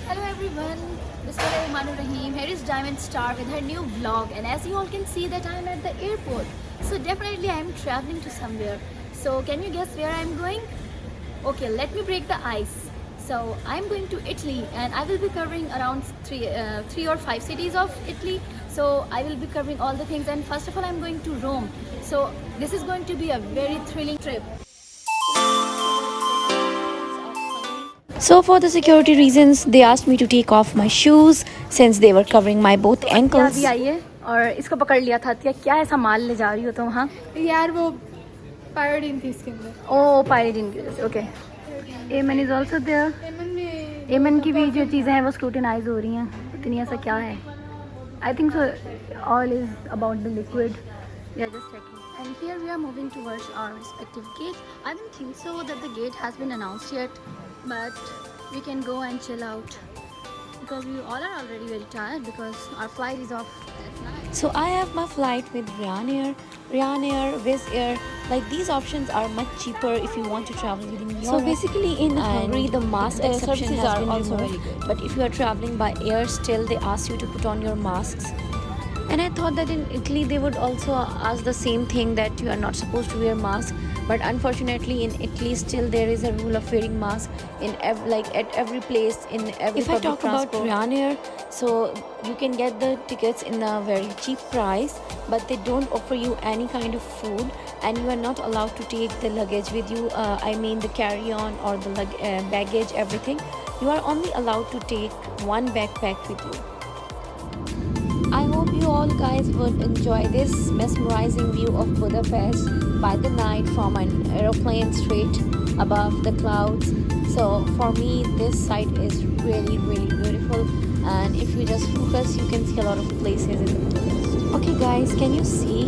Hello everyone, Bismillahirrahmanirrahim. Here is Diamond Star with her new vlog, and as you all can see that I am at the airport. So definitely I am traveling to somewhere. So can you guess where I am going? Okay, let me break the ice. So I am going to Italy, and I will be covering around three or five cities of Italy. So I will be covering all the things, and first of all I am going to Rome. So this is going to be a very thrilling trip. So for the security reasons, they asked me to take off my shoes since they were covering my both ankles. अभी आई है और इसको पकड़ लिया था। क्या ऐसा माल ले जा रही हो तुम? हाँ यार वो पायोडीन थी इसके अंदर। ओ पायरीन की ओके। एमन इज ऑल्सो देयर। एमन की भी जो चीज़ें हैं वो स्क्रूटिनाइज हो रही हैं। इतनी ऐसा क्या है? I think so all is about the liquid. We are just checking and here we are moving towards our respective gate. I don't think so that the gate has been announced yet, but we can go and chill out because we all are already very tired because our flight is off at night. So I have my flight with Ryanair, Wizz Air. Like these options are much cheaper if you want to travel within Europe. So basically in Hungary the mask exception has been also removed. Very good. But if you are traveling by air, still they ask you to put on your masks. And I thought that in Italy they would also ask the same thing, that you are not supposed to wear mask. But unfortunately in Italy still there is a rule of wearing mask in at every place, in every If I public talk transport. about Ryanair, so you can get the tickets in a very cheap price, but they don't offer you any kind of food, and you are not allowed to take the luggage with you. I mean the carry-on or the baggage, everything. You are only allowed to take one backpack with you. I hope you all guys would enjoy this mesmerizing view of Budapest by the night from an aeroplane straight above the clouds. So for me this site is really beautiful, and if you just focus you can see a lot of places in Budapest. Okay guys, can you see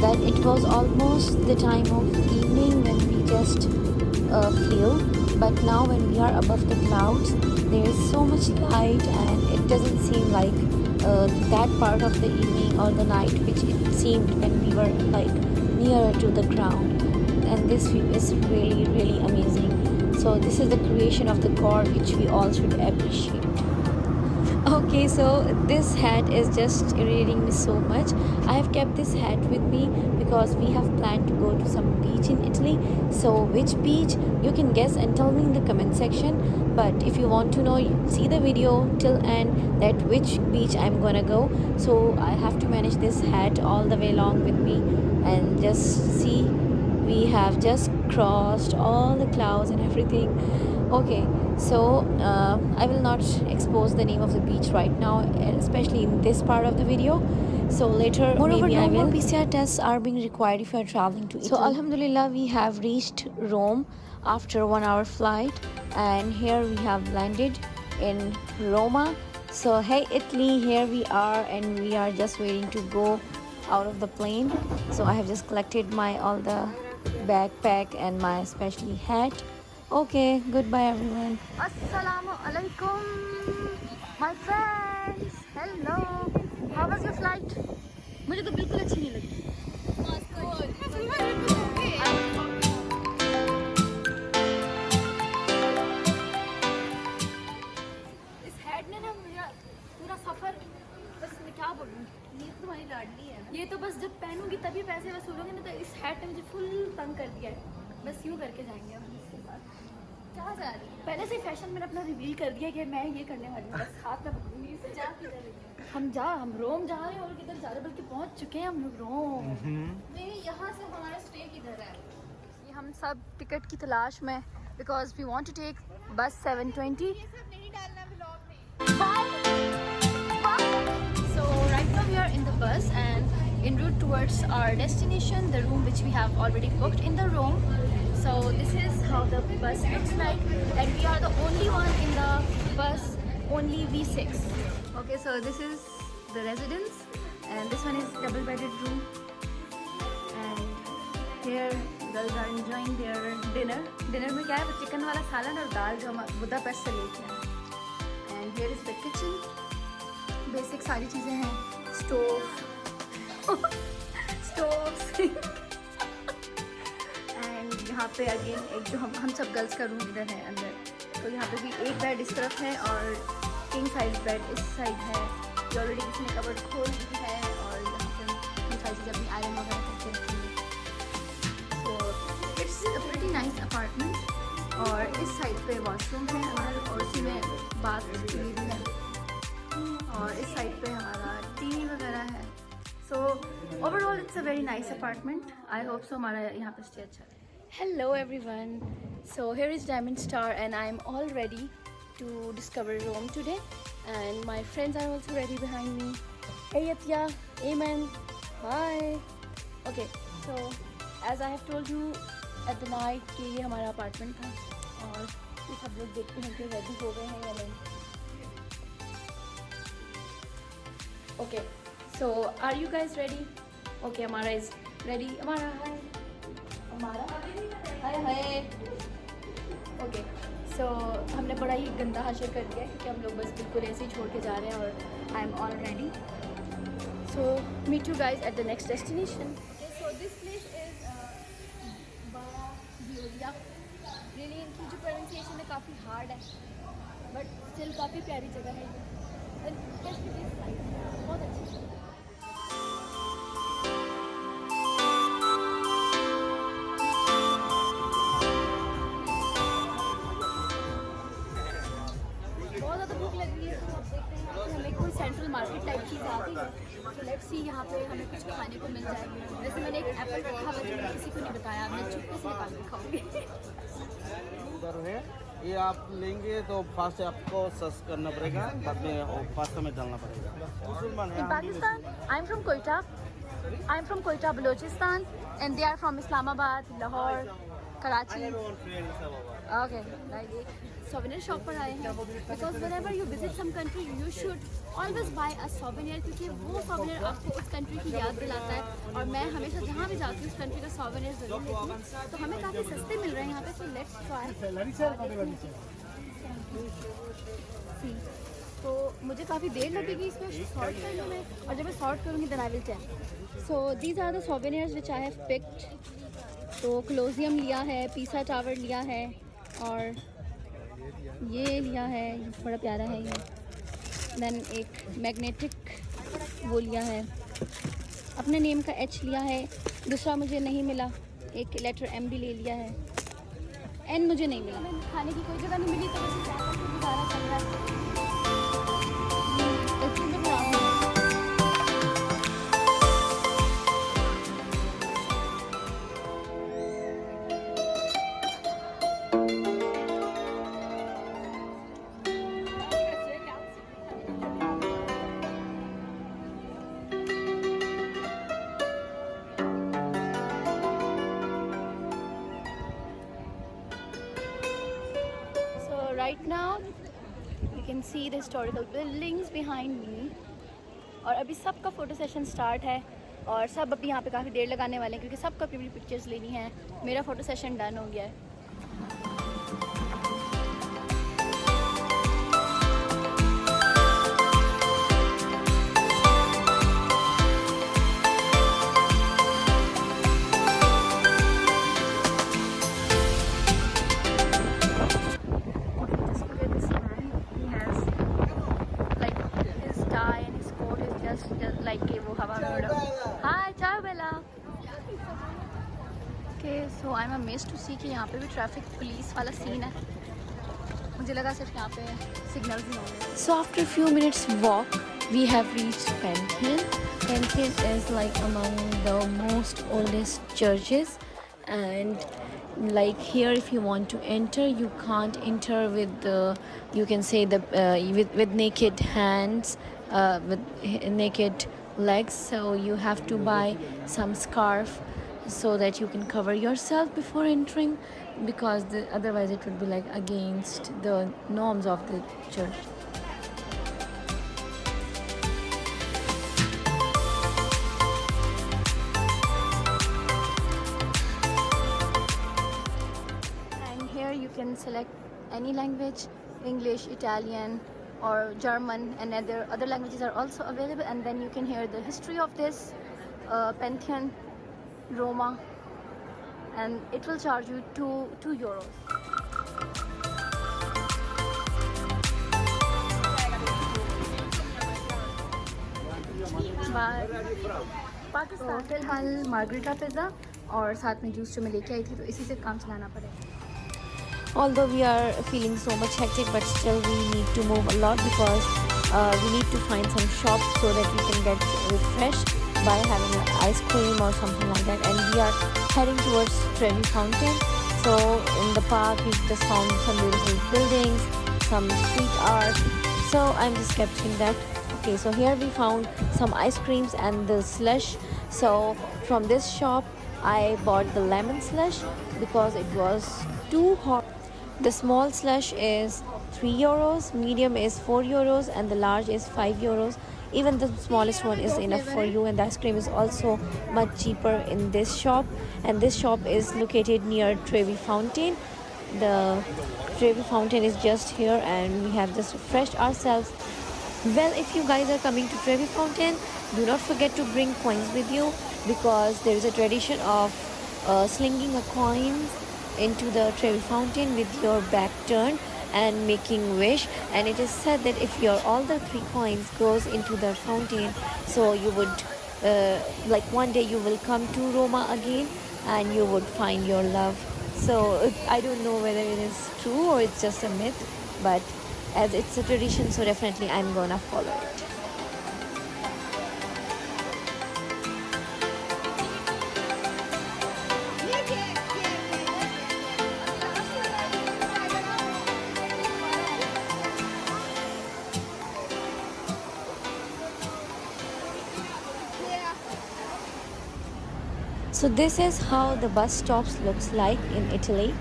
that it was almost the time of evening when we just flew, but now when we are above the clouds there is so much light and it doesn't seem like that part of the evening or the night which it seemed when we were like nearer to the ground. And this view is really amazing. So this is the creation of the God which we all should appreciate. Okay, so this hat is just irritating me so much. I have kept this hat with me because we have planned to go to some beach in Italy. So which beach, you can guess and tell me in the comment section. But if you want to know, see the video till end that which beach I'm gonna go. So I have to manage this hat all the way along with me, and just see, we have just crossed all the clouds and everything. Okay, so I will not expose the name of the beach right now, especially in this part of the video. So later Moreover, maybe no I will. more PCR tests are being required if you are traveling to Italy. So Alhamdulillah we have reached Rome after 1 hour flight, and here we have landed in Roma. So hey Italy, here we are, and we are just waiting to go out of the plane. So I have just collected my all the backpack and my especially hat. Okay, goodbye everyone. Assalamu alaikum, my friends. Hello. How was your flight? मुझे तो बिल्कुल अच्छी नहीं लगी। इस hat ने ना मेरा पूरा सफर, बस मैं क्या बोलूँ, ये तो तुम्हारी लाडली है। ये तो बस जब पहनूंगी तभी पैसे वसूलोगे ना, तो इस हैट ने मुझे फुल तंग कर दिया है। बस यूँ करके जाएंगे हम इसके साथ। कहाँ जा रही है? पहले से फैशन मैंने अपना रिवील कर दिया कि मैं ये करने वाली हूँ। बस हाथ में पकड़ूंगी इसे। जा किधर रही है? हम रोम जा रहे हैं, और किधर जा रहे हैं, बल्कि पहुँच चुके हैं हम लोग रोम। नहीं, यहाँ से हमारा स्टे किधर है? ये हम सब टिकट की तलाश में, because we want to take bus 720। So right now we are in the bus and en route towards our destination, the room which we have already booked in the room. So this is how the bus looks like, and we are the only one in the bus, only V6. Okay, so this is the residence, and this one is double-bedded room. And here girls are enjoying their dinner. Dinner में क्या है? वो chicken वाला सालन और दाल जो हम Budapest से लेके आए. And here is the kitchen. Basic सारी चीज़ें हैं, स्टोव एंड यहाँ पे अगेन एक जो हम सब गर्ल्स का रूम इधर है अंदर, तो यहाँ पे भी एक बेड इस तरफ है और किंग साइज बेड इस साइड है, ये ऑलरेडी इसने कवर्ड खोल दी है और यहाँ पे हम सारी चीज़ें अपनी आयरन वगैरह करके रखेंगे। So it's a pretty nice apartment. और इस साइड पे वॉशरूम है अंदर और उसी में बाथ की भी है, और इस साइड पे हमारा टीवी वगैरह है। So overall it's a very nice apartment. I hope so हमारा यहाँ पे स्टे अच्छा है। Hello everyone, so here is Diamond Star and I am all ready to discover Rome today, and my friends are also ready behind me. Hey Atya, Amen, hi. Okay, so as I have told you at the night कि ये हमारा apartment था, और ये सब लोग देखते हैं कि रेडी हो गए हैं या नहीं। Okay, so are you guys ready? Okay, Amara is ready. Amara, hi. हमारा हाय हाय। ओके, सो हमने बड़ा ही गंदा हाशिर कर दिया क्योंकि हम लोग बस बिल्कुल ऐसे ही छोड़ के जा रहे हैं, और I am all ready. So meet you guys at the next destination. So this place is बारा भियोलिया। रियली इनकी जो प्रोनाउंसिएशन है काफ़ी हार्ड है, बट स्टिल काफ़ी प्यारी जगह है ये, बहुत अच्छी जगह है। सेंट्रल मार्केट टाइप चीज़ आ गई है, तो लेट्स सी यहाँ पे हमें कुछ खाने को मिल जाए। वैसे मैंने एक एप्पल रखा हुआ जो किसी को नहीं बताया, मैं चुपके से निकाल के खाऊंगी। उधर है, ये आप लेंगे तो फास्ट आपको सर्च करना पड़ेगा, बाद में पास्ता में डालना पड़ेगा। In Pakistan, I'm from Quetta. I'm from Quetta, Balochistan, and they are from Islamabad, Lahore, Karachi. Okay, like एक souvenir shop पर आए हैं, because whenever you visit some country, you should always buy a souvenir, क्योंकि वो souvenir आपको उस country की याद दिलाता है। और मैं हमेशा जहाँ भी जाती हूँ उस country का souvenir ज़रूर लेती हूँ, तो हमें काफ़ी सस्ते मिल रहे हैं यहाँ पे। So let's try। तो मुझे काफ़ी देर लगेगी इसमें सॉर्ट करने में, और जब मैं सॉर्ट करूँगी then I will tell। So these are the souvenirs which I have picked। तो क्लोजियम लिया है, पीसा टावर लिया है, और ये लिया है, बड़ा प्यारा है ये। देन एक मैग्नेटिक वो लिया है, अपने नेम का एच लिया है। दूसरा मुझे नहीं मिला, एक लेटर एम भी ले लिया है, एन मुझे नहीं मिला। खाने की कोई जगह नहीं मिली तो बस गुजारा चल रहा है। Right now you can see the historical buildings behind me, और अभी सबका फ़ोटो सेशन स्टार्ट है, और सब अभी यहाँ पे काफ़ी देर लगाने वाले हैं क्योंकि सबको अपनी पिक्चर्स लेनी है। मेरा फ़ोटो सेशन डन हो गया है। सो आई एम अमेज्ड टू सी कि यहाँ पे भी ट्रैफिक पुलिस वाला सीन है। मुझे लगा सिर्फ यहाँ पे सिग्नल्स ही होंगे। So after a few minutes walk, we have reached Pantheon. Pantheon is like among the most oldest churches, and like here if you want to enter, you can't enter with the, you can say the with naked hands, with naked legs, so you have to buy some scarf so that you can cover yourself before entering, because otherwise it would be like against the norms of the church. And here you can select any language, English, Italian or German, and other languages are also available, and then you can hear the history of this Pantheon Roma, and it will charge you two euros. Pakistan. फिलहाल margarita pizza और साथ में juice जो मैं लेके आई थी, तो इसी से काम चलाना पड़ेगा। Although we are feeling so much hectic, but still we need to move a lot because we need to find some shops so that we can get refreshed by having an ice cream or something like that. And we are heading towards Trevi Fountain. So in the park we just found some beautiful buildings, some street art. So I'm just capturing that. Okay, so here we found some ice creams and the slush. So from this shop I bought the lemon slush because it was too hot. The small slush is 3 euros, medium is 4 euros, and the large is 5 euros. Even the smallest one is enough for you, and the ice cream is also much cheaper in this shop. And this shop is located near Trevi Fountain. The Trevi Fountain is just here, and we have just refreshed ourselves. Well, if you guys are coming to Trevi Fountain, do not forget to bring coins with you because there is a tradition of slinging a coin into the Trevi Fountain with your back turned and making wish. And it is said that if your all the 3 coins goes into the fountain, so you would like one day you will come to Roma again and you would find your love. So I don't know whether it is true or it's just a myth, but as it's a tradition, so definitely I'm gonna follow it. So this is how the bus stops looks like in Italy.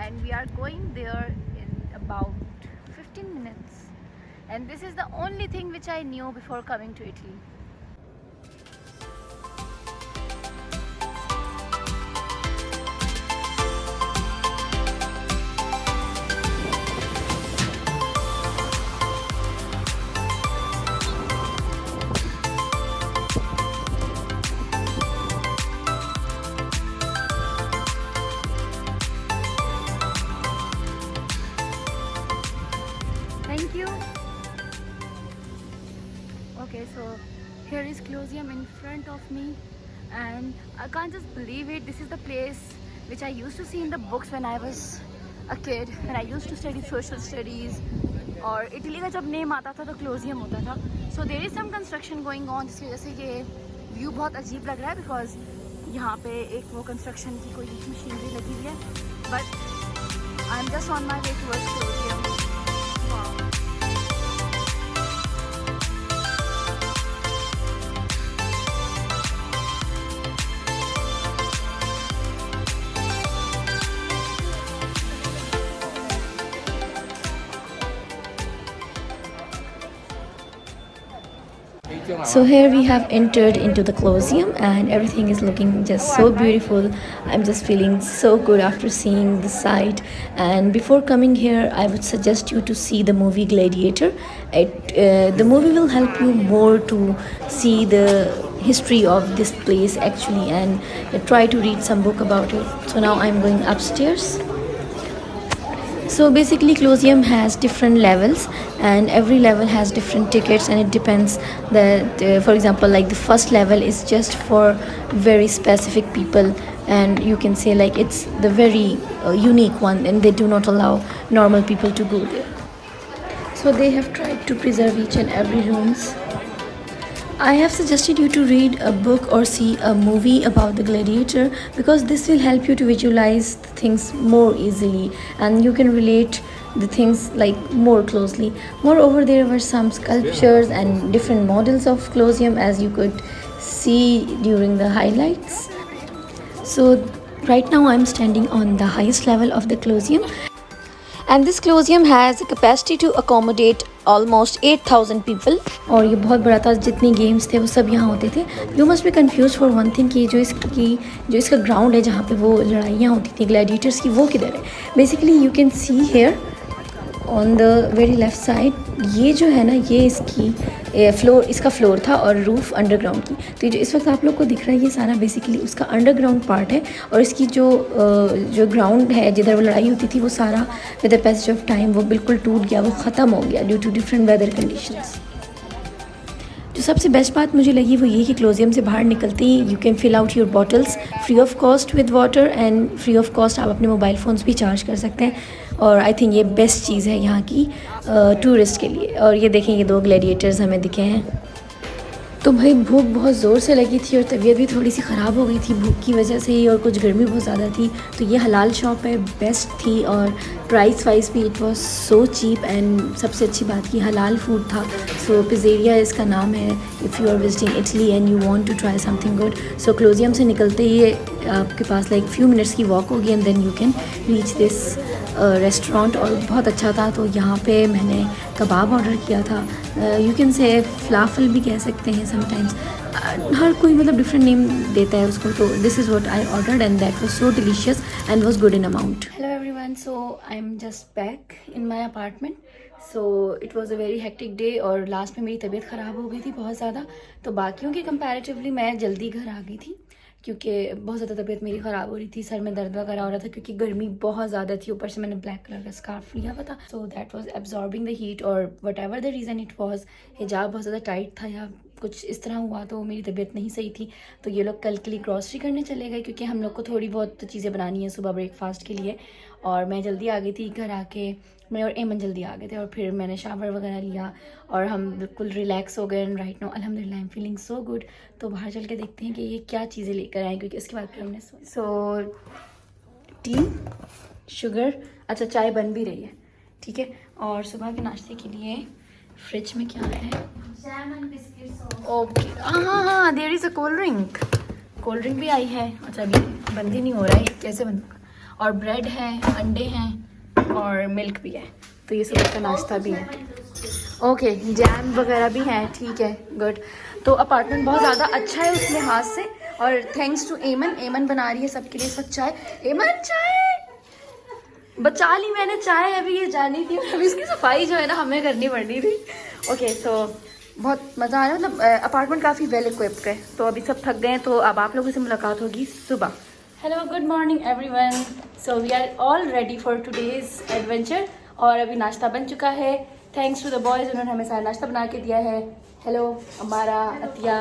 And we are going there in about 15 minutes, and this is the only thing which I knew before coming to Italy. Thank you. Okay, so here is Colosseum in front of me, and I can't just believe it. This is the place which I used to see in the books when I was a kid, when I used to study social studies. और Italy का जब name आता था तो क्लोजियम होता था. So there is some construction going on, जिसकी वजह से ये व्यू बहुत अजीब लग रहा है because यहाँ पे एक वो कंस्ट्रक्शन की कोई मशीनरी लगी हुई है. But I'm just on my way towards Colosseum. Wow. So here we have entered into the Colosseum and everything is looking just so beautiful. I'm just feeling so good after seeing the site. And before coming here, I would suggest you to see the movie Gladiator. The movie will help you more to see the history of this place actually, and try to read some book about it. So now I'm going upstairs. So basically Colosseum has different levels and every level has different tickets, and it depends that for example, like the first level is just for very specific people, and you can say like it's the very unique one, and they do not allow normal people to go there. So they have tried to preserve each and every rooms. I have suggested you to read a book or see a movie about the Gladiator because this will help you to visualize things more easily and you can relate the things like more closely. Moreover, there were some sculptures and different models of Colosseum as you could see during the highlights. So right now I'm standing on the highest level of the Colosseum. And this Colosseum has a capacity to accommodate almost 8,000 people. और ये बहुत बड़ा था, जितने games थे वो सब यहाँ होते थे. You must be confused for one thing कि जो इसका ग्राउंड है जहाँ पे वो लड़ाइयाँ होती थी ग्लैडिएटर्स की, वो किधर है. Basically you can see here on the very left side, ये जो है ना, ये इसका फ्लोर था और रूफ़ अंडरग्राउंड की. तो जो इस वक्त आप लोग को दिख रहा है, ये सारा बेसिकली उसका अंडरग्राउंड पार्ट है. और इसकी जो ग्राउंड है जिधर वो लड़ाई होती थी, वो सारा with the passage of time वो बिल्कुल टूट गया, वो ख़त्म हो गया due to different weather conditions. जो सबसे बेस्ट बात मुझे लगी वो ये कि क्लोजियम से बाहर निकलते ही you can fill out your bottles free of cost with water, and free of cost आप अपने मोबाइल फ़ोन्स भी चार्ज कर सकते हैं. और आई थिंक ये बेस्ट चीज़ है यहाँ की टूरिस्ट के लिए. और ये देखें, ये 2 ग्लैडिएटर्स हमें दिखे हैं. तो भाई भूख बहुत ज़ोर से लगी थी और तबीयत भी थोड़ी सी ख़राब हो गई थी भूख की वजह से ही, और कुछ गर्मी बहुत ज़्यादा थी. तो ये हलाल शॉप है, बेस्ट थी, और प्राइस वाइज भी it was so cheap. And सबसे अच्छी बात की हलाल फूड था. सो पिज़्ज़ेरिया इसका नाम है. If you are visiting Italy and you want to try something good, so Colosseum से निकलते ही आपके पास लाइक फ्यू मिनट्स की वॉक होगी and then you can reach this restaurant. और बहुत अच्छा था. तो यहाँ पे मैंने कबाब ऑर्डर किया था. यू कैन से फलाफल भी कह सकते हैं समटाइम्स. हर कोई मतलब डिफरेंट नेम देता है उसको. तो this is what I ordered and that was so delicious and was good in amount. Hello everyone, so I am just back in my apartment. So it was a very hectic day और last में मेरी तबीयत ख़राब हो गई थी बहुत ज़्यादा. तो बाकियों के कंपैरेटिवली मैं जल्दी घर आ गई थी क्योंकि बहुत ज़्यादा तबीयत मेरी ख़राब हो रही थी. सर में दर्द वगैरह हो रहा था क्योंकि गर्मी बहुत ज़्यादा थी. ऊपर से मैंने ब्लैक कलर का स्कार्फ लिया हुआ था. So that was absorbing the heat, और whatever the reason it was, हिजाब बहुत ज़्यादा टाइट था या कुछ इस तरह हुआ तो मेरी तबीयत नहीं सही थी. तो ये लोग कल के लिए ग्रॉसरी करने चले गए क्योंकि हम लोग को थोड़ी बहुत चीज़ें बनानी है सुबह ब्रेकफास्ट के लिए. और मैं जल्दी आ गई थी घर आके. मैं और एमन जल्दी आ गए थे और फिर मैंने शावर वगैरह लिया और हम बिल्कुल रिलैक्स हो गए. एंड राइट नाउ अल्हम्दुलिल्लाह I am feeling so good. तो बाहर चल के देखते हैं कि ये क्या चीज़ें लेकर आए, क्योंकि इसके बाद फिर हमने सो टी, शुगर, अच्छा चाय बन भी रही है, ठीक है. और सुबह के नाश्ते के लिए फ्रिज में क्या है, ओके, हाँ there is a cold drink भी आई है. अच्छा अभी बंद ही नहीं हो रहा है, कैसे बंद होगा. और ब्रेड है, अंडे हैं और मिल्क भी है. तो ये सुबह का नाश्ता भी है. ओके, जैम वगैरह भी है, ठीक है, गुड. तो अपार्टमेंट बहुत ज़्यादा अच्छा है उस लिहाज से. और थैंक्स टू एमन बना रही है सबके लिए सब चाय. एमन चाय बचा ली मैंने चाय, अभी ये जानी थी, अभी इसकी सफाई जो है ना हमें करनी पड़नी थी. ओके, सो बहुत मज़ा आ रहा है. मतलब अपार्टमेंट काफ़ी वेल इक्विप्ड है. तो अभी सब थक गए हैं, तो अब आप लोगों से मुलाकात होगी सुबह. Hello, good morning everyone. So we are all ready for today's adventure. और अभी नाश्ता बन चुका है. थैंक्स टू द बॉयज़, उन्होंने हमें सारा नाश्ता बना के दिया है. हेलो अमारा, अतिया,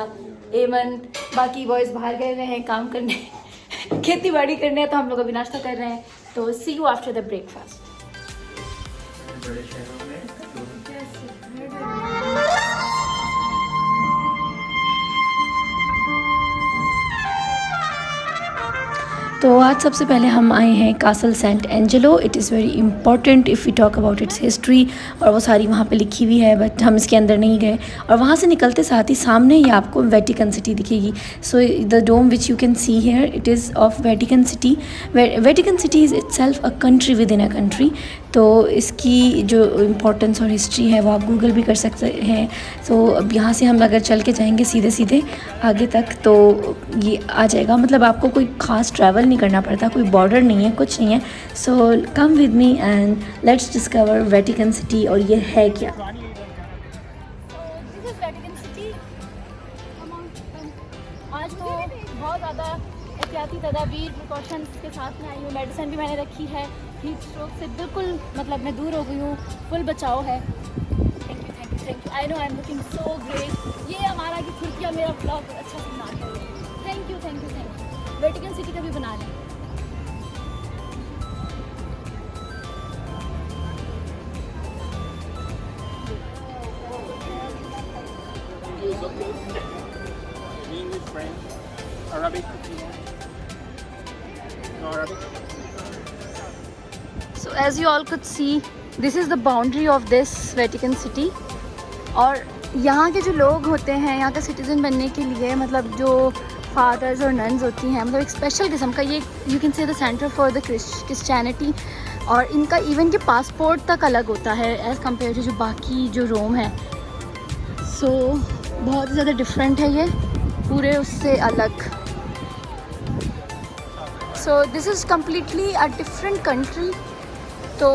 एमन, बाकी बॉयज़ बाहर गए हुए हैं काम करने खेती बाड़ी करने. तो हम लोग अभी नाश्ता कर रहे हैं. तो see you after the breakfast. तो आज सबसे पहले हम आए हैं Castel Sant Angelo. It is very important if we talk about its history, और वो सारी वहाँ पे लिखी हुई है, बट हम इसके अंदर नहीं गए. और वहाँ से निकलते साथ ही सामने ही आपको वेटिकन सिटी दिखेगी. So the dome which you can see here, it is of Vatican City. Vatican City is itself a country within a country. तो इसकी जो इम्पोर्टेंस और हिस्ट्री है वो आप गूगल भी कर सकते हैं. सो अब यहाँ से हम अगर चल के जाएंगे सीधे सीधे आगे तक तो ये आ जाएगा. मतलब आपको कोई ख़ास ट्रैवल नहीं करना पड़ता, कोई बॉर्डर नहीं है, कुछ नहीं है. So come with me and let's discover Vatican City. और ये है क्या. आज तो बहुत ज़्यादा एहतियाती तदाबीर प्रिकॉशंस के साथ में आई हूँ. मेडिसिन भी मैंने रखी है. हीट स्ट्रोक से बिल्कुल मतलब मैं दूर हो गई हूँ. फुल बचाव है. Thank you. I know I am looking so great. ये हमारा की खिड़कियाँ मेरा ब्लॉग अच्छा से बना है. Thank you. वेटिकन सिटी का भी बना लें. English, French, Arabic. No Arabic. So as you all could see, this is the boundary of this Vatican city. और यहाँ के जो लोग होते हैं, यहाँ का सिटीज़न बनने के लिए, मतलब जो फादर्स और नन्स होती हैं, मतलब एक स्पेशल किस्म का, ये you can say the centre for the Christianity. और इनका इवन के पासपोर्ट तक अलग होता है एज़ कम्पेयर टू जो बाकी जो रोम है। सो बहुत ज़्यादा डिफरेंट है ये पूरे उससे अलग। सो this is completely a different country. तो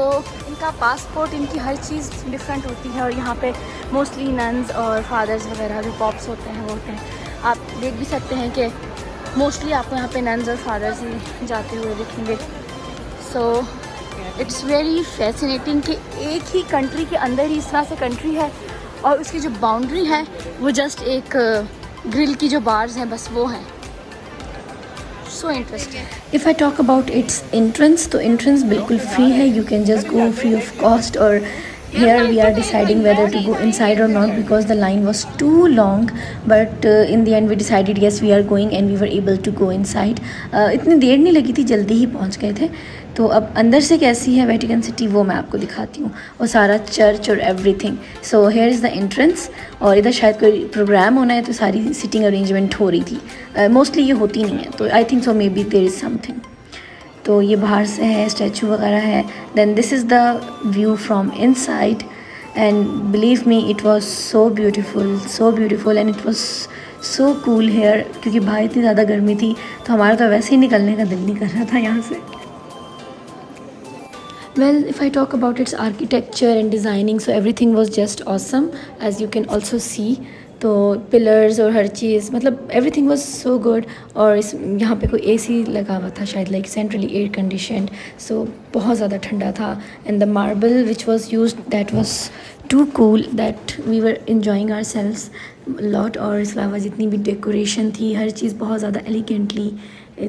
इनका पासपोर्ट, इनकी हर चीज़ डिफरेंट होती है। और यहाँ पे मोस्टली नन्स और फादर्स वगैरह जो पॉप्स होते हैं वो होते हैं। आप देख भी सकते हैं कि मोस्टली आपको यहाँ पे नन्स और फादर्स ही जाते हुए दिखेंगे। सो इट्स वेरी फैसिनेटिंग कि एक ही कंट्री के अंदर ही इस तरह से कंट्री है और उसकी जो बाउंड्री है वो जस्ट एक ग्रिल की जो बार्स हैं बस वो है। So interesting. If I talk about its entrance, तो entrance बिल्कुल free है, you can just go free of cost। और here we are deciding whether to go inside or not because the line was too long, but in the end we decided yes we are going and we were able to go inside। इतनी देर नहीं लगी थी, जल्दी ही पहुंच गए थे। तो अब अंदर से कैसी है वेटिकन सिटी वो मैं आपको दिखाती हूँ, और सारा चर्च और everything. So here is the entrance. और इधर शायद कोई प्रोग्राम होना है तो सारी सिटिंग अरेंजमेंट हो रही थी। मोस्टली ये होती नहीं है, तो I think so maybe there is something. तो ये बाहर से है, स्टैचू वगैरह है। Then this is the view from inside and believe me it was so beautiful and it was so cool here, क्योंकि बाहर इतनी ज़्यादा गर्मी थी तो हमारा तो वैसे ही निकलने का दिल नहीं कर रहा था यहाँ से। Well, if I talk about its architecture and designing, so everything was just awesome, as you can also see। तो पिलर्स और हर चीज़, मतलब एवरीथिंग वाज सो गुड। और इस यहाँ पे कोई एसी लगा हुआ था शायद, लाइक सेंट्रली एयर कंडीशनड। सो बहुत ज़्यादा ठंडा था। And the marble which was used that was too cool that we were enjoying ourselves lot. और इसके अलावा जितनी भी डेकोरेशन थी हर चीज़ बहुत ज़्यादा एलिगेंटली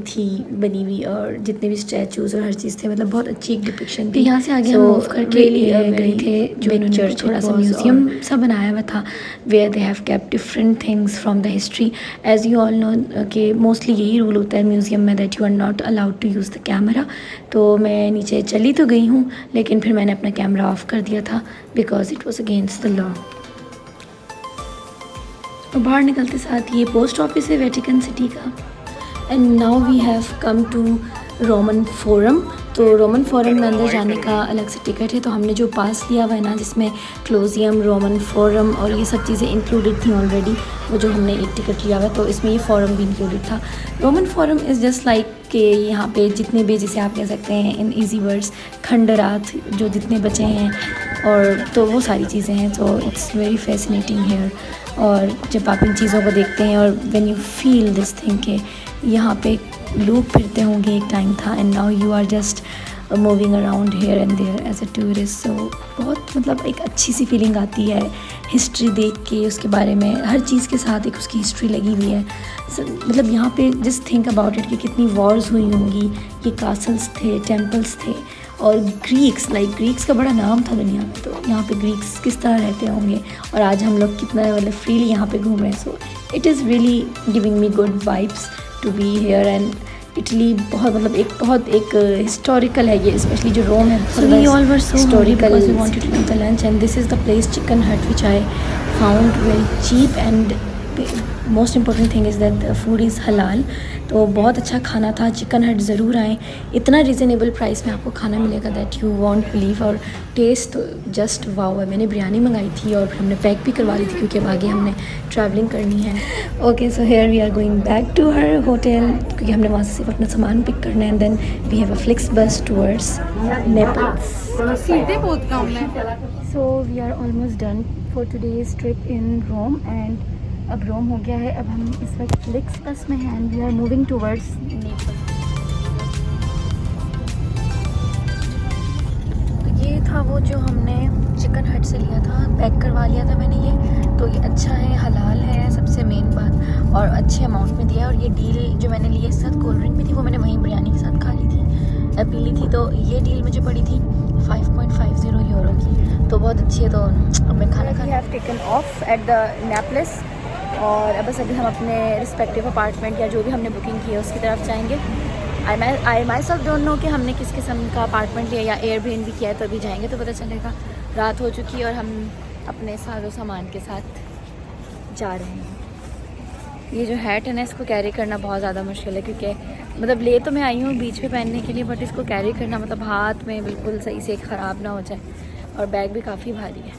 थी बनी हुई, और जितने भी स्टैचूज़ और हर चीज़ थे, मतलब बहुत अच्छी एक डिपिक्शन थी। यहाँ से आगे हम मूव करके गए थे जो इन्होंने चर्च, थोड़ा सा म्यूज़ियम सा बनाया हुआ था where they have kept different things from the history. As you all know कि मोस्टली यही रूल होता है म्यूज़ियम में that you are not allowed to use the camera. तो मैं नीचे चली तो गई हूँ, लेकिन फिर मैंने अपना कैमरा ऑफ कर दिया था because it was against the law. और बाहर निकलते साथ ये पोस्ट ऑफिस है वेटिकन सिटी का। And now we have come to Roman Forum. तो रोमन फोरम में अंदर जाने का अलग से टिकट है। तो हमने जो पास लिया हुआ है ना, जिसमें क्लोजियम, रोमन फोरम और ये सब चीज़ें इंक्लूडेड थी ऑलरेडी, वो जो हमने एक टिकट लिया हुआ है, तो इसमें ये फोरम भी इंक्लूडेड था। Roman forum is just like कि यहाँ पे जितने भी, जिसे आप कह सकते हैं इन ईजी वर्ड्स, खंडरात जो जितने बचे हैं, और तो वो सारी चीज़ें हैं। तो इट्स वेरी फैसिनेटिंग हेयर। और जब आप इन चीज़ों को देखते हैं और when you feel this thing के यहाँ पे लोग फिरते होंगे एक टाइम था, and now you are just moving around here and there as a tourist. So बहुत मतलब एक अच्छी सी फीलिंग आती है हिस्ट्री देख के, उसके बारे में हर चीज़ के साथ एक उसकी हिस्ट्री लगी हुई है। मतलब यहाँ पे जस्ट थिंक अबाउट इट कि कितनी वॉर्स हुई होंगी, ये कासल्स थे, टेम्पल्स थे, और ग्रीक्स का बड़ा नाम था दुनिया में। तो यहाँ पे ग्रीक्स किस तरह रहते होंगे, और आज हम लोग कितना मतलब फ्रीली यहाँ पे घूम रहे हैं। So it is really giving me good vibes to be here. And Italy बहुत मतलब एक हिस्टोरिकल है ये, स्पेशली जो रोम है। So we all were so historical because we wanted to eat the lunch, and this is the place Chicken Hut which I found very cheap, and most important thing is that the food is halal। तो बहुत अच्छा खाना था। Chicken हट ज़रूर आएँ, इतना reasonable price में आपको खाना मिलेगा दैट यू वॉन्ट बिलीव। और टेस्ट तो जस्ट वाव है। मैंने बिरयानी मंगाई थी और फिर हमने पैक भी करवा ली थी क्योंकि अब आगे हमने ट्रैवलिंग करनी है। Okay, so here we are going back to her hotel, क्योंकि हमने वहाँ से सिर्फ अपना सामान पिक करना है। And then we have a FlixBus towards Naples. सीधे बहुत कम है। So we are almost done for today's trip in Rome. And अब रोम हो गया है, अब हम इस वक्त फ्लिक्स बस में हैं and we are moving towards Naples. तो ये था वो जो हमने चिकन हट से लिया था, पैक करवा लिया था मैंने ये। तो ये अच्छा है, हलाल है, सबसे मेन बात, और अच्छे अमाउंट में दिया है। और ये डील जो मैंने ली है इसके साथ कोल्ड ड्रिंक भी थी, वो मैंने वहीं बिरयानी के साथ खा ली थी, पी ली थी। तो ये डील मुझे पड़ी थी 5.50 यूरो की, तो बहुत अच्छी है। तो अब मैं खाना have taken of at the Naples, और अब बस अभी हम अपने रिस्पेक्टिव अपार्टमेंट या जो भी हमने बुकिंग की है उसकी तरफ जाएंगे। आई माई सेल्फ डोंट नो कि हमने किस किस्म का अपार्टमेंट लिया या एयरबीएनबी किया है, तो अभी जाएंगे तो पता चलेगा। रात हो चुकी है और हम अपने साजो सामान के साथ जा रहे हैं। ये जो हैट है ना, इसको कैरी करना बहुत ज़्यादा मुश्किल है क्योंकि मतलब ले तो मैं आई हूँ बीच पे पहनने के लिए, बट इसको कैरी करना मतलब हाथ में बिल्कुल सही से ख़राब ना हो जाए, और बैग भी काफ़ी भारी है।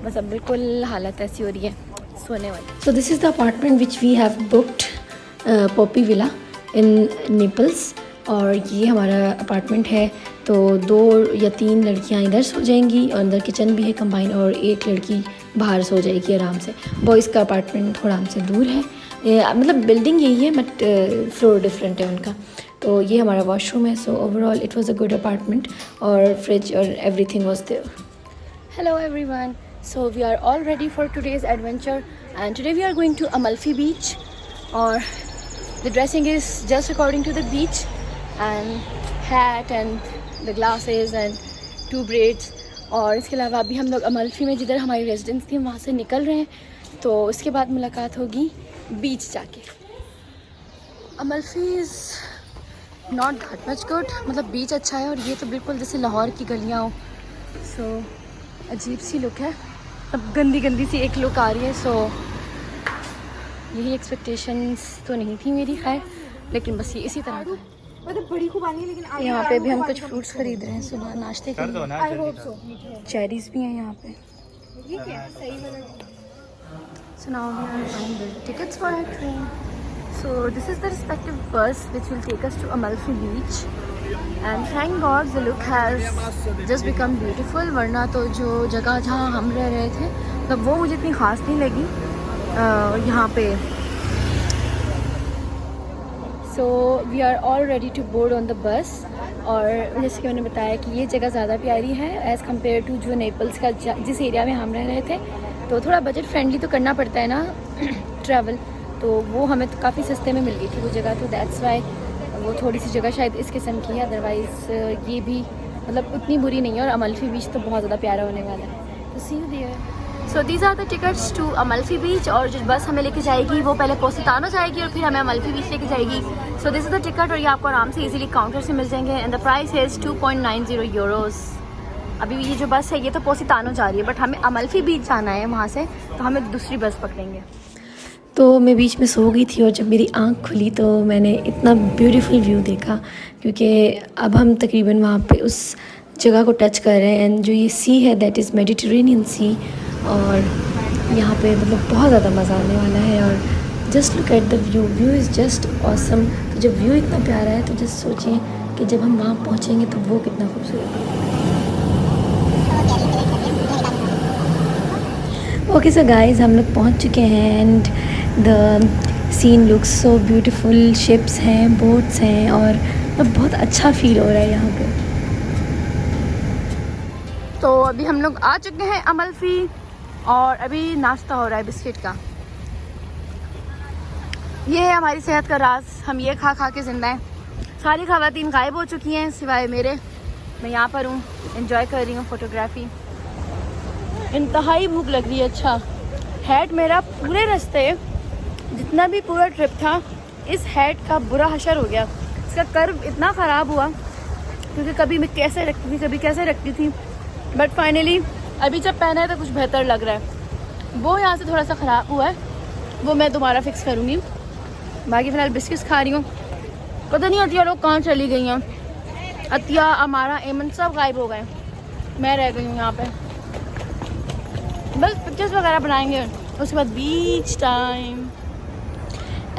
बस अब बिल्कुल हालत ऐसी हो रही है सोने वाली। So this is the apartment which we have booked Poppy Villa in Naples, और ये हमारा अपार्टमेंट है। तो 2 या 3 लड़कियां इधर सो जाएंगी, और अंदर किचन भी है कंबाइन, और एक लड़की बाहर सो जाएगी आराम से। बॉयज़ का अपार्टमेंट थोड़ा हमसे दूर है, मतलब बिल्डिंग यही है बट फ्लोर डिफरेंट है उनका। तो ये हमारा वॉशरूम है। So overall it was a good apartment, और फ्रिज और everything was there. Hello everyone, so we are all ready for today's adventure, and today we are going to Amalfi beach, और the dressing is just according to the beach, and hat and the glasses and 2 braids. और इसके अलावा अभी हम लोग अमल्फी में, जिधर हमारी रेजिडेंस थी, वहाँ से निकल रहे हैं। तो उसके बाद मुलाकात होगी बीच जाके। Amalfi is not that much good, मतलब बीच अच्छा है, और ये तो बिल्कुल जैसे लाहौर की गलियाँ हो। सो अजीब सी लुक है, अब गंदी गंदी सी एक लुक आ रही है। सो यही एक्सपेक्टेशंस तो नहीं थी मेरी, खैर, लेकिन बस ये इसी तरह का है। मतलब बड़ी खूब आनी है, लेकिन यहाँ पे भी हम कुछ फ्रूट्स खरीद रहे हैं सुबह नाश्ते के लिए। I hope so. चेरीज भी हैं यहाँ पे। ये क्या है? सही वाला। So now we are buying the tickets for our train. So this is the respective bus which will take us to Amalfi Beach, and thank God the look has just become beautiful. वरना तो जो जगह जहाँ हम रह रहे थे, तब वो मुझे इतनी ख़ास नहीं लगी यहाँ पे। So we are all ready to board on the bus, और जैसे कि मैंने बताया कि ये जगह ज़्यादा प्यारी है एज़ कम्पेयर टू जो नेपल्स का जिस एरिया में हम रह रहे थे। तो थोड़ा बजट फ्रेंडली तो करना पड़ता है ना ट्रैवल, तो वो हमें तो काफ़ी सस्ते में मिल गई थी वो जगह, तो दैट्स वाई वो थोड़ी सी जगह शायद इस किस्म की है। अदरवाइज़ ये भी मतलब उतनी बुरी नहीं है, और अमल्फी बीच तो बहुत ज़्यादा प्यारा होने वाला है। तो see you there. So these are the tickets to Amalfi beach, और जो बस हमें लेके जाएगी वो पहले पोसितानो जाएगी और फिर हमें अमल्फी बीच लेके जाएगी। सो दिस इज़ द टिकट, और ये आपको आराम से इजीली काउंटर से मिल जाएंगे, and the price is 2.90 euros. अभी ये जो बस है ये तो पोसितानो जा रही है, बट हमें अमल्फी बीच जाना है वहाँ से, तो हमें दूसरी बस पकड़ेंगे। तो मैं बीच में सो गई थी, और जब मेरी आँख खुली तो मैंने इतना ब्यूटीफुल व्यू देखा, क्योंकि अब हम तकरीबन वहाँ पे उस जगह को टच कर रहे हैं, एंड जो ये सी है दैट इज़ मेडिटेरेनियन सी, और यहाँ पे मतलब बहुत ज़्यादा मज़ा आने वाला है। और just look at the view, view is just awesome. तो जब व्यू इतना प्यारा है तो जस्ट सोचिए कि जब हम वहाँ पहुँचेंगे तो वो कितना खूबसूरत है। ओके सो गाइस, हम लोग पहुँच चुके हैं, and the scene looks so beautiful. Ships हैं, बोट्स हैं, और मतलब बहुत अच्छा फील हो रहा है यहाँ पे। तो अभी हम लोग आ चुके हैं अमल्फी, और अभी नाश्ता हो रहा है बिस्किट का। ये है हमारी सेहत का राज, हम ये खा खा के ज़िंदा हैं। सारी ख़वातीन गायब हो चुकी हैं सिवाय मेरे, मैं यहाँ पर हूँ, एंजॉय कर रही हूँ फोटोग्राफी। इंतहाई भूख लग रही है। अच्छा, हैट मेरा पूरे रास्ते जितना भी पूरा ट्रिप था, इस हैट का बुरा हशर हो गया। इसका कर्व इतना ख़राब हुआ, क्योंकि कभी मैं कैसे रखती थी, कभी कैसे रखती थी, बट फाइनली अभी जब पहना है तो कुछ बेहतर लग रहा है। वो यहाँ से थोड़ा सा ख़राब हुआ है, वो मैं दोबारा फिक्स करूँगी। बाकी फ़िलहाल बिस्किट्स खा रही हूँ। पता नहीं अतिया लोग कहाँ चली गई हैं। अतिया, अमारा, एमन सब गायब हो गए, मैं रह गई हूँ यहाँ पे। बस पिक्चर्स वगैरह बनाएंगे, उसके बाद beach time.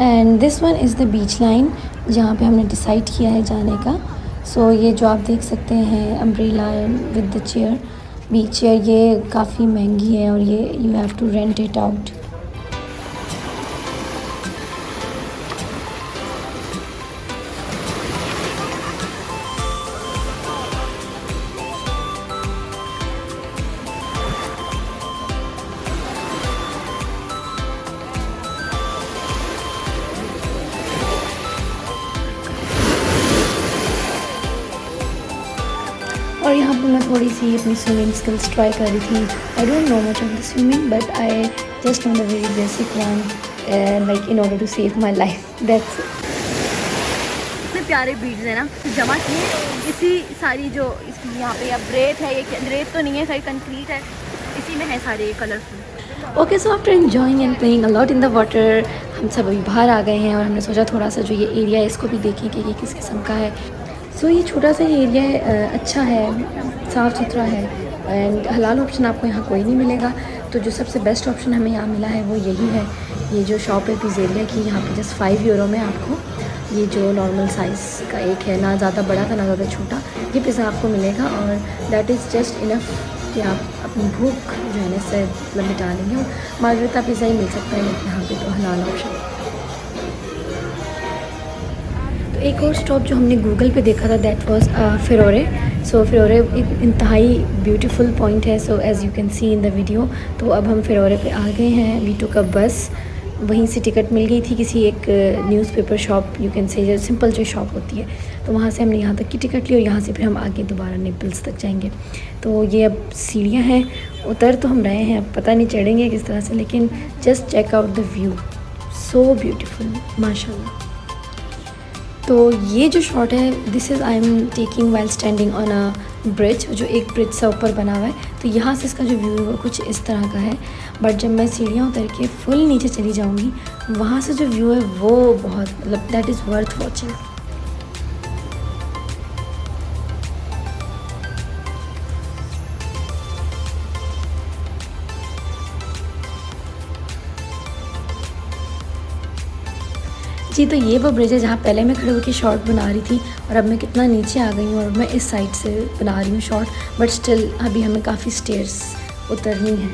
And this one is the beach line, जहाँ पे हमने डिसाइड किया है जाने का। सो ये जो आप देख सकते हैं umbrella with the chair, beach chair, ये काफ़ी महंगी है, और ये you have to rent it out. और यहाँ पर मैं थोड़ी सी अपनी स्विमिंग स्किल्स ट्राई कर रही थी। I don't know much of the swimming, but I just know the very basic one, like in order to save my life, that's it. इतने प्यारे बीड्स हैं ना जमा किए, इसी सारी जो इसकी यहाँ पे अब रेत है, ये रेत तो नहीं है, सारी कंक्रीट है, इसी में है सारे colourful. Okay, so after enjoying and playing a lot in the water, हम सब अभी बाहर आ गए हैं और हमने सोचा थोड़ा सा जो ये एरिया है इसको भी देखें कि ये किस किस्म का है। सो ये छोटा सा ये एरिया है, अच्छा है, साफ़ सुथरा है एंड हलाल ऑप्शन आपको यहाँ कोई नहीं मिलेगा। तो जो सबसे बेस्ट ऑप्शन हमें यहाँ मिला है वो यही है। ये जो शॉप है पिज़्ज़ेरिया की, यहाँ पे जस्ट 5 यूरो में आपको ये जो नॉर्मल साइज़ का एक है, ना ज़्यादा बड़ा था ना ज़्यादा छोटा, ये पिज़्ज़ा आपको मिलेगा और दैट इज़ जस्ट इनफ कि आप अपनी भूख जो है ना इससे मतलब मिटा लेंगे। और मार्गरेटा पिज़्ज़ा ही मिल सकता है यहाँ पे तो हलाल ऑप्शन। तो एक और स्टॉप जो हमने गूगल पे देखा था दैट वाज फेरोरे। सो फेरोरे एक इंतहाई ब्यूटीफुल पॉइंट है, so as you can C in the video. तो अब हम फेरोरे पे आ गए हैं। वी टुक अ बस, वहीं से टिकट मिल गई थी किसी एक newspaper shop, you can say जो सिंपल जो शॉप होती है, तो वहाँ से हमने यहाँ तक की टिकट ली और यहाँ से फिर हम आगे दोबारा नेपल्स तक जाएंगे। तो ये अब सीढ़ियाँ हैं, उतर तो हम रहे हैं, अब पता नहीं चढ़ेंगे किस तरह से, लेकिन just check out the view, so beautiful माशाल्लाह। तो ये जो शॉट है this is I am taking while standing on a bridge, जो एक ब्रिज सा ऊपर बना हुआ है। तो यहाँ से इसका जो व्यू है वो कुछ इस तरह का है, बट जब मैं सीढ़ियाँ उतर के फुल नीचे चली जाऊँगी वहाँ से जो व्यू है वो बहुत मतलब दैट इज़ वर्थ वॉचिंग। जी, तो ये वो ब्रिज है जहाँ पहले मैं खड़े होकर शॉट बना रही थी और अब मैं कितना नीचे आ गई हूँ और मैं इस साइड से बना रही हूँ शॉट, बट स्टिल अभी हमें काफ़ी स्टेयर्स उतरनी है।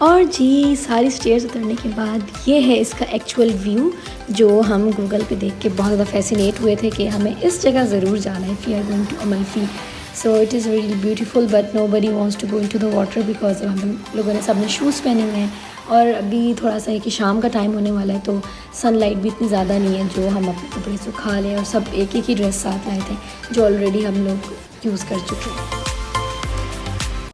और जी सारी स्टेयर्स उतरने के बाद ये है इसका एक्चुअल व्यू, जो हम गूगल पे देख के बहुत ज़्यादा फैसिनेट हुए थे कि हमें इस जगह ज़रूर जाना है, if you are going to Amalfi. So it is really beautiful but nobody wants to go into the water because हम लोगों ने सब ने शूज़ पहने हुए हैं और अभी थोड़ा सा है कि शाम का टाइम होने वाला है, तो सनलाइट भी इतनी ज़्यादा नहीं है जो हम अपने कपड़े सुखा लें, और सब एक एक ही ड्रेस साथ लाए थे जो ऑलरेडी हम लोग यूज़ कर चुके हैं।